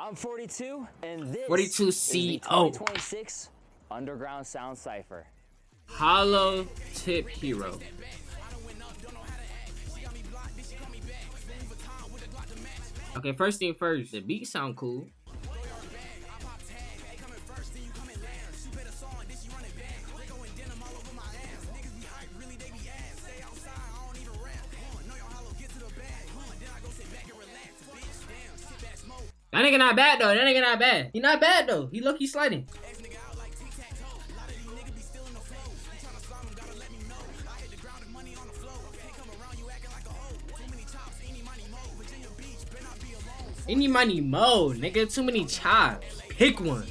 I'm 42, and this 42 is the CO. 2026 Underground Sound Cypher. Hollowtiphero. Okay, first thing first, the beat sound cool. That nigga not bad though. That nigga not bad. He not bad though. He low-key sliding. Any money mo, nigga. Too many chops. Pick one.